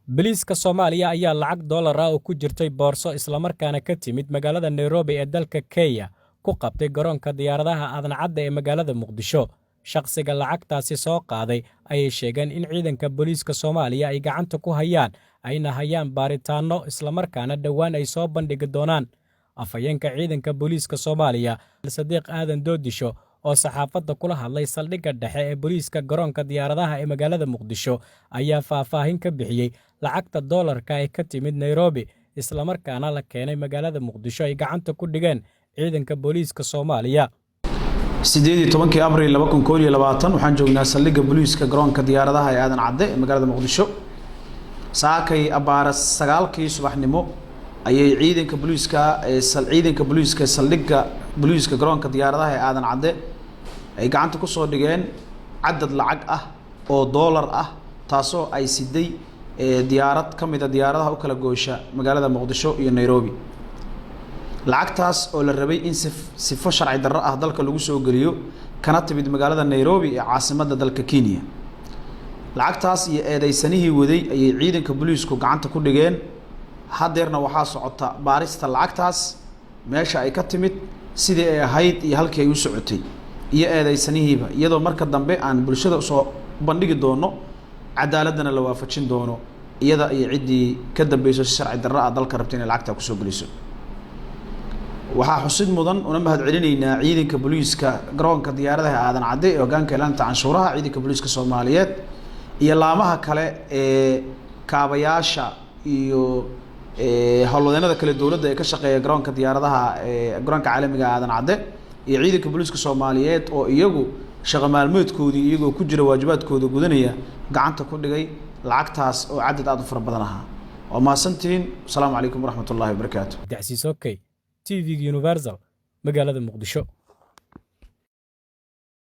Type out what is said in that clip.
Booliiska Soomaaliya ayaa lacag dollar ah oo ku jirtay boorso isla markaana ka timid magaalada Nairobi ee dalka Kenya ku qabtay garoonka diyaaradaha Aadan Cadde ee magaalada Muqdisho. Shaqsiga lacagtaasi soo qaaday ayay sheegeen in ciidanka booliiska Soomaaliya ay gacanta ku hayaan ayna hayaan baaritaanno isla markaana dhowaan ay soo bandhigi doonaan. Afhayeenka ciidanka booliiska Soomaaliya Sadiq Aadan Doodisho oo saxaafadda kula hadlay saldhigga dhexe ee booliiska garoonka diyaaradaha ee magaalada Muqdisho ayaa faahfaahin ka bixiyay lacagta dollarka ee ka timid Nairobi isla markaana la keenay magaalada Muqdisho ay gacanta ku dhigeen ciidanka booliiska Soomaaliya. 18 Abriil 2021 waxaan joognaa saldhigga booliiska garoonka diyaaradaha ee Aadan Cadde ee magaalada Muqdisho. Saakay abaara 9kii subaxnimo ayay ciidanka booliiska saldhigga booliiska garoonka diyaaradaha ee Aadan Cadde ay gacanta ku soo dhigeen cadad lacag ah oo dollar ah taasoo ay siday diyaarad kamid ah diyaaradaha u kala goosha magaalada Muqdisho iyo Nairobi. lacagtaas oo la rabay in sifo sharci darro ah dalka lagu soo geliyo kana timid magaalada Nairobi ee caasimadda dalka Kenya. lacagtaas iyo eedeysanihii waday ayay ciidanka booliisku gacanta ku dhigeen. hadeerna waxaa socota baarista lacagtaas meesha ay ka timid sidii ay ahayd iyo halkii ay u socotay iyo eedeysanihiiba iyadoo marka dambe aan bulshada soo bandhigi doono cadaaladana la waafajin doono iyada ay cidii ka dambayso sharci darro ah dalka rabtay in lacagta ku soo geliso. waxaa xusid mudan una mahad celinaynaa ciidanka booliiska garoonka diyaaradaha Aadan Cadde ee hoggaanka ilaalinta canshuuraha ciidanka booliiska Soomaaliyeed iyo laamaha kale ee kaabayaasha iyo howlwadeenada kale dawladda ee ka shaqeeya garoonka diyaaradaha garoonka caalamiga Aadan Cadde iyo ciidanka booliiska Soomaaliyeed oo iyagu shaqo maalmeedkoodii iyagoo ku jira waajibaadkooda gudanaya gacanta ku dhigay lacagtaas oo cadad aad u fara badan ah. waa maasantiin. Assalaamu calaykum waraxmatullaahi wabarakaatuh. Dacsiis okay TV Universal magaalada Muqdisho.